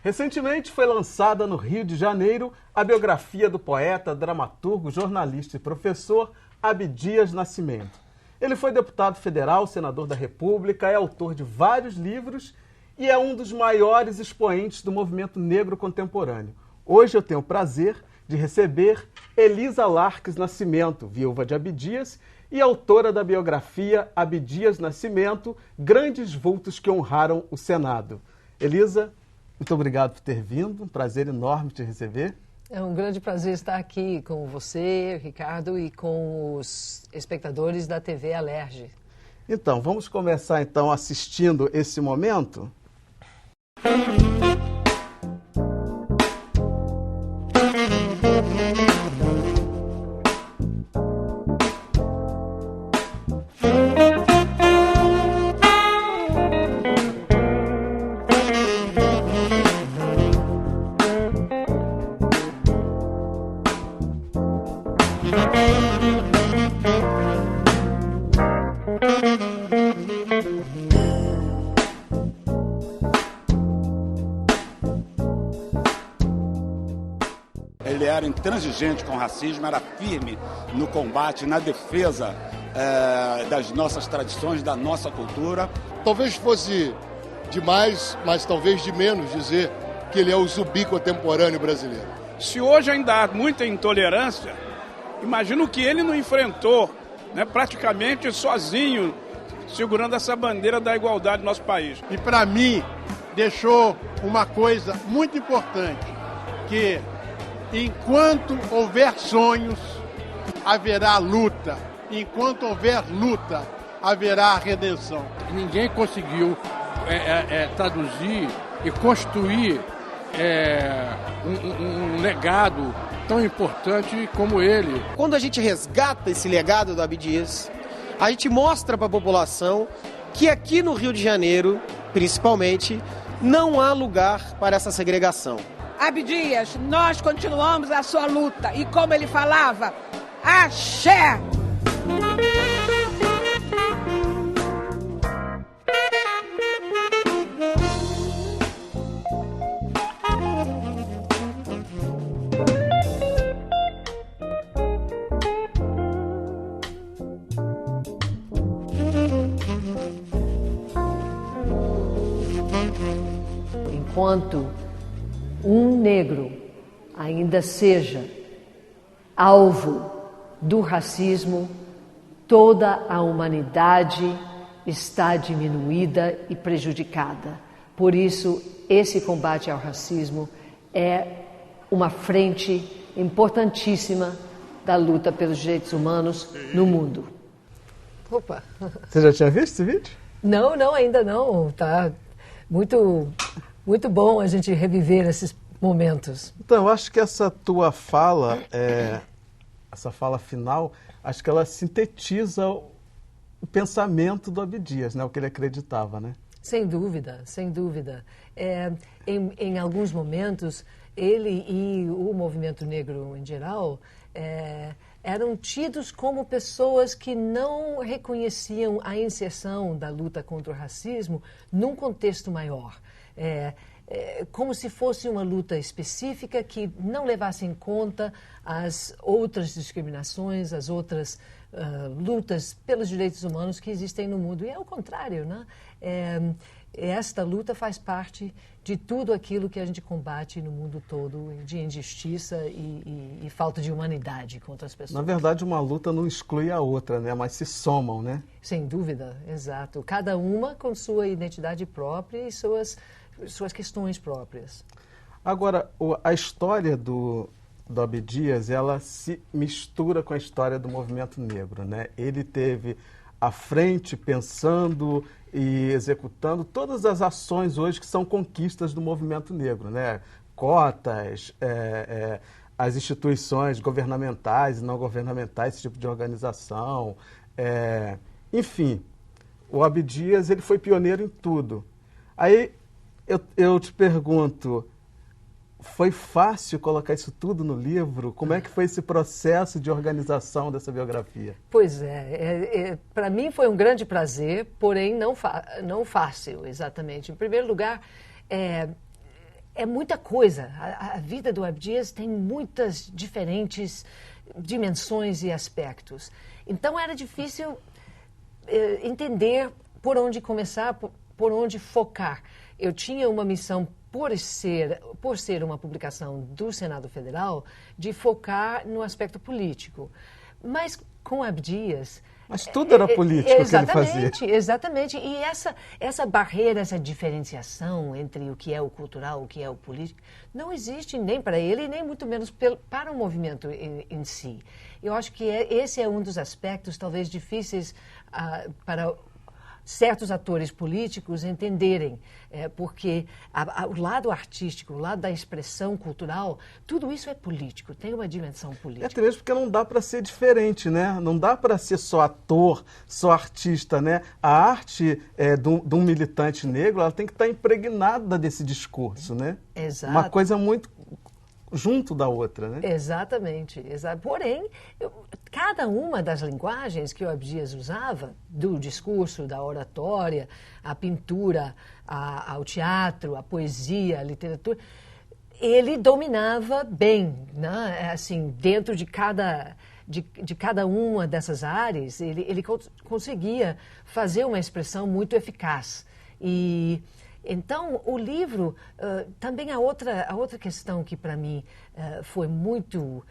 Recentemente foi lançada no Rio de Janeiro a biografia do poeta, dramaturgo, jornalista e professor Abdias Nascimento. Ele foi deputado federal, senador da República, é autor de vários livros e é um dos maiores expoentes do movimento negro contemporâneo. Hoje eu tenho o prazer de receber Elisa Larques Nascimento, viúva de Abdias e autora da biografia Abdias Nascimento, Grandes Vultos que Honraram o Senado. Elisa, muito obrigado por ter vindo, um prazer enorme te receber. É um grande prazer estar aqui com você, Ricardo, e com os espectadores da TV Alerj. Então, vamos começar então assistindo esse momento? Ele era intransigente com o racismo, era firme no combate, na defesa das nossas tradições, da nossa cultura. Talvez fosse demais, mas talvez de menos dizer que ele é o Zumbi contemporâneo brasileiro. Se hoje ainda há muita intolerância, imagina o que ele não enfrentou, né, praticamente sozinho, segurando essa bandeira da igualdade no nosso país. E para mim, deixou uma coisa muito importante, que enquanto houver sonhos, haverá luta. Enquanto houver luta, haverá redenção. Ninguém conseguiu traduzir e construir um legado tão importante como ele. Quando a gente resgata esse legado do Abdias, a gente mostra para a população que aqui no Rio de Janeiro, principalmente, não há lugar para essa segregação. Abdias, nós continuamos a sua luta e como ele falava, axé! Enquanto um negro ainda seja alvo do racismo, toda a humanidade está diminuída e prejudicada. Por isso, esse combate ao racismo é uma frente importantíssima da luta pelos direitos humanos no mundo. Opa! Você já tinha visto esse vídeo? Não, ainda não. Tá muito bom a gente reviver esses momentos. Então, eu acho que essa tua fala, essa fala final, acho que ela sintetiza o pensamento do Abdias, né? O que ele acreditava, né? Sem dúvida, sem dúvida. Em alguns momentos, ele e o movimento negro em geral eram tidos como pessoas que não reconheciam a inserção da luta contra o racismo num contexto maior. Como se fosse uma luta específica que não levasse em conta as outras discriminações, as outras lutas pelos direitos humanos que existem no mundo. E é o contrário, né? Esta luta faz parte de tudo aquilo que a gente combate no mundo todo, de injustiça e falta de humanidade contra as pessoas. Na verdade, uma luta não exclui a outra, né? Mas se somam, né? Sem dúvida, exato. Cada uma com sua identidade própria e suas questões próprias. Agora, a história do Abdias, ela se mistura com a história do movimento negro, né? Ele teve à frente, pensando e executando todas as ações hoje que são conquistas do movimento negro, né? Cotas, as instituições governamentais e não governamentais, esse tipo de organização. Enfim, o Abdias ele foi pioneiro em tudo. Aí eu te pergunto, foi fácil colocar isso tudo no livro? Como é que foi esse processo de organização dessa biografia? Pois para mim foi um grande prazer, porém não fácil, exatamente. Em primeiro lugar, é muita coisa. A vida do Abdias tem muitas diferentes dimensões e aspectos. Então era difícil entender por onde começar, por onde focar. Eu tinha uma missão, por ser uma publicação do Senado Federal, de focar no aspecto político. Mas com Abdias... Mas tudo era político que ele fazia. Exatamente. E essa barreira, essa diferenciação entre o que é o cultural, o que é o político, não existe nem para ele, nem muito menos para o movimento em si. Eu acho que esse é um dos aspectos talvez difíceis para certos atores políticos entenderem, porque o lado artístico, o lado da expressão cultural, tudo isso é político, tem uma dimensão política. Até mesmo porque não dá para ser diferente, né? Não dá para ser só ator, só artista, né? A arte de um militante negro, ela tem que estar impregnada desse discurso, né? Exato. Uma coisa muito junto da outra, né? Exatamente. Porém, cada uma das linguagens que o Abdias usava, do discurso, da oratória, a pintura, ao teatro, a poesia, a literatura, ele dominava bem, né? Assim, dentro de cada uma dessas áreas, ele conseguia fazer uma expressão muito eficaz. Então, o livro, também a outra questão que para mim foi muito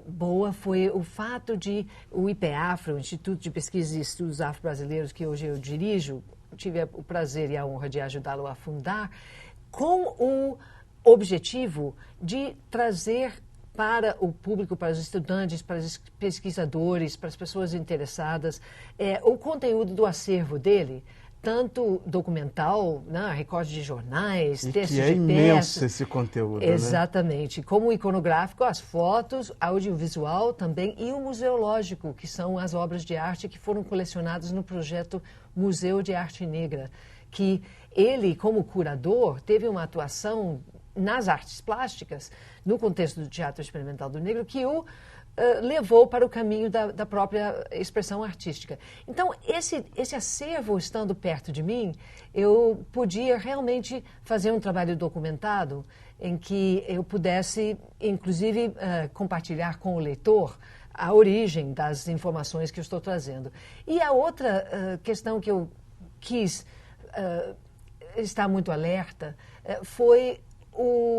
boa foi o fato de o IPEAFRO, o Instituto de Pesquisa e Estudos Afro-Brasileiros, que hoje eu dirijo, tive o prazer e a honra de ajudá-lo a fundar, com o objetivo de trazer para o público, para os estudantes, para os pesquisadores, para as pessoas interessadas, o conteúdo do acervo dele, tanto documental, né, recorte de jornais, textos de peças. E que é imenso esse conteúdo, exatamente, né? Como iconográfico, as fotos, audiovisual também e o museológico, que são as obras de arte que foram colecionadas no projeto Museu de Arte Negra, que ele, como curador, teve uma atuação nas artes plásticas, no contexto do Teatro Experimental do Negro, que o levou para o caminho da própria expressão artística. Então, esse acervo estando perto de mim, eu podia realmente fazer um trabalho documentado em que eu pudesse, inclusive, compartilhar com o leitor a origem das informações que eu estou trazendo. E a outra questão que eu quis estar muito alerta foi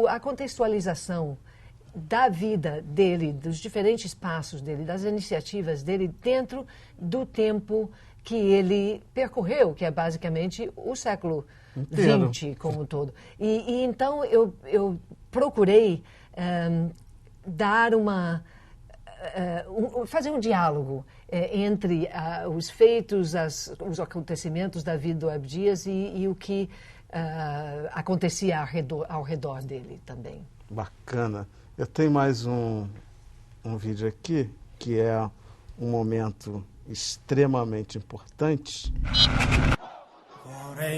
a contextualização da vida dele, dos diferentes passos dele, das iniciativas dele dentro do tempo que ele percorreu, que é basicamente o século XX como um todo. E então eu procurei dar fazer um diálogo entre os feitos, os acontecimentos da vida do Abdias e o que acontecia ao redor dele também. Bacana. Eu tenho mais um vídeo aqui, que é um momento extremamente importante. Aí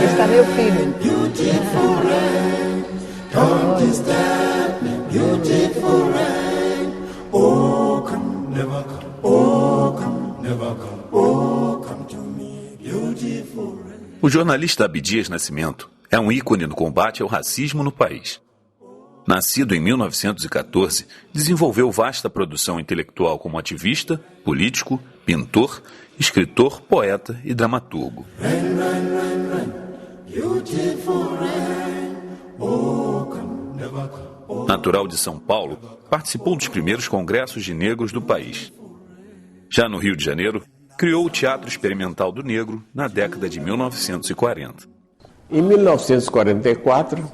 está meu filho. O jornalista Abdias Nascimento é um ícone no combate ao racismo no país. Nascido em 1914, desenvolveu vasta produção intelectual como ativista, político, pintor, escritor, poeta e dramaturgo. Natural de São Paulo, participou dos primeiros congressos de negros do país. Já no Rio de Janeiro, criou o Teatro Experimental do Negro na década de 1940. Em 1944,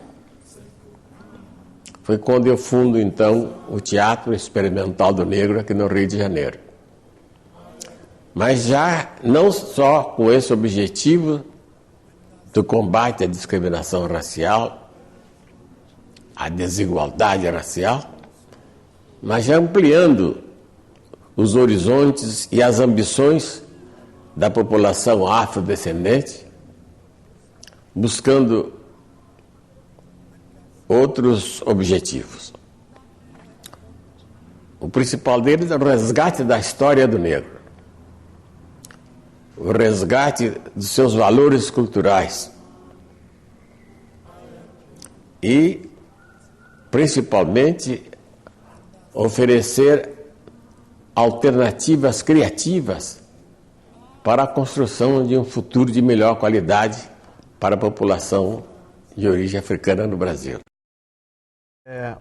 foi quando eu fundo, então, o Teatro Experimental do Negro aqui no Rio de Janeiro. Mas já não só com esse objetivo do combate à discriminação racial, a desigualdade racial, mas ampliando os horizontes e as ambições da população afrodescendente, buscando outros objetivos. O principal deles é o resgate da história do negro, o resgate dos seus valores culturais e, principalmente, oferecer alternativas criativas para a construção de um futuro de melhor qualidade para a população de origem africana no Brasil.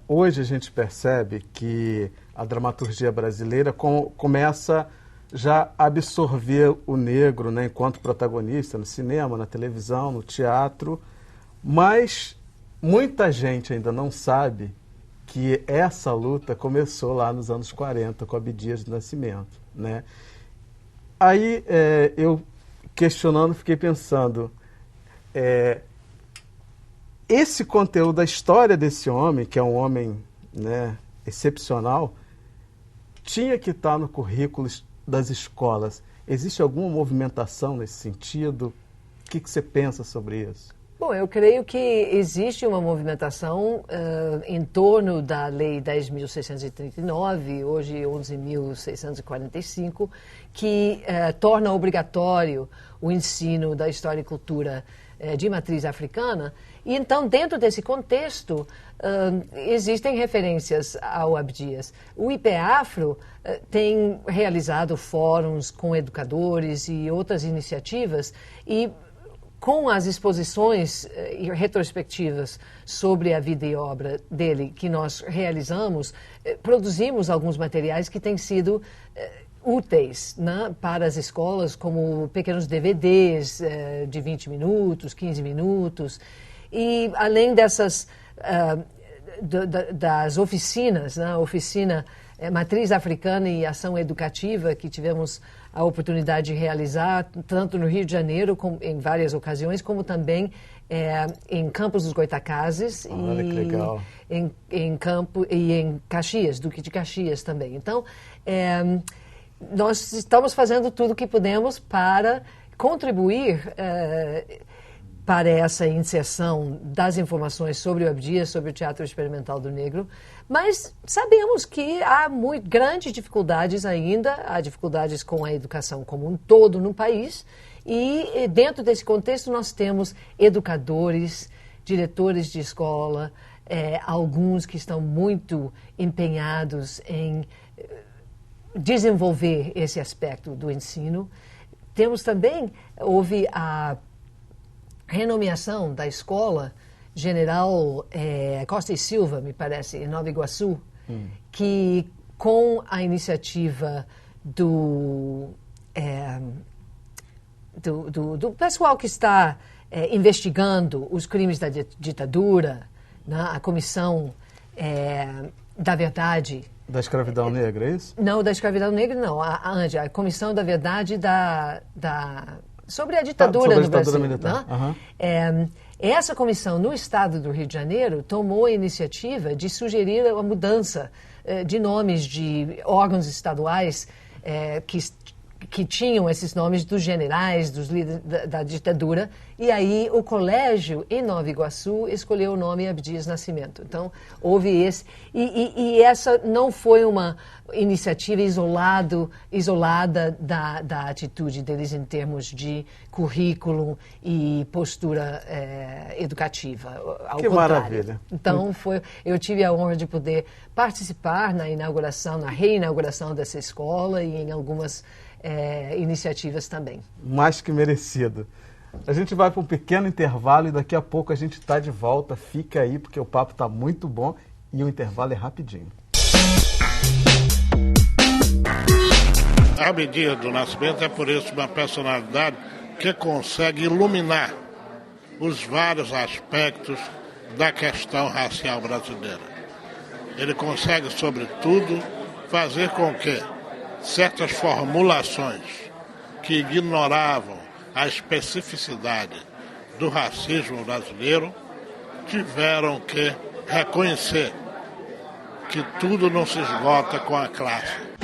Hoje a gente percebe que a dramaturgia brasileira começa já a absorver o negro, né, enquanto protagonista no cinema, na televisão, no teatro, mas muita gente ainda não sabe que essa luta começou lá nos anos 40 com Abdias do Nascimento, né? Aí eu questionando fiquei pensando, esse conteúdo da história desse homem, que é um homem, né, excepcional, tinha que estar no currículo das escolas. Existe alguma movimentação nesse sentido? O que você pensa sobre isso? Bom, eu creio que existe uma movimentação em torno da Lei 10.639, hoje 11.645, que torna obrigatório o ensino da história e cultura de matriz africana. E então, dentro desse contexto, existem referências ao Abdias. O IPEAFRO tem realizado fóruns com educadores e outras iniciativas e com as exposições e retrospectivas sobre a vida e obra dele que nós realizamos, produzimos alguns materiais que têm sido úteis, né, para as escolas, como pequenos DVDs de 20 minutos, 15 minutos. E além dessas, das oficinas, né, a oficina Matriz Africana e Ação Educativa, que tivemos a oportunidade de realizar, tanto no Rio de Janeiro, como, em várias ocasiões, como também em Campos dos Goitacazes e em Caxias, Duque de Caxias também. Então, nós estamos fazendo tudo o que podemos para contribuir para essa inserção das informações sobre o Abdias, sobre o Teatro Experimental do Negro, mas sabemos que há grandes dificuldades ainda, há dificuldades com a educação como um todo no país, e dentro desse contexto nós temos educadores, diretores de escola, alguns que estão muito empenhados em desenvolver esse aspecto do ensino. Temos também, houve a renomeação da escola General Costa e Silva, me parece, em Nova Iguaçu, que com a iniciativa do pessoal que está investigando os crimes da ditadura, né, a Comissão da Verdade. Da escravidão negra, é isso? Não, da escravidão negra não, a Comissão da Verdade sobre a ditadura no Brasil. Militar. Né? Essa comissão, no estado do Rio de Janeiro, tomou a iniciativa de sugerir a mudança de nomes de órgãos estaduais que tinham esses nomes dos generais, dos líderes da ditadura, e aí o colégio em Nova Iguaçu escolheu o nome Abdias Nascimento. Então, houve esse... E essa não foi uma iniciativa isolada da atitude deles em termos de currículo e postura educativa. Ao que contrário. Maravilha. Então, eu tive a honra de poder participar na reinauguração dessa escola e em algumas iniciativas também. Mais que merecido. A gente vai para um pequeno intervalo e daqui a pouco a gente está de volta. Fica aí porque o papo está muito bom e o intervalo é rapidinho. Abdias do Nascimento é por isso uma personalidade que consegue iluminar os vários aspectos da questão racial brasileira. Ele consegue, sobretudo, fazer com que certas formulações que ignoravam a especificidade do racismo brasileiro tiveram que reconhecer que tudo não se esgota com a classe.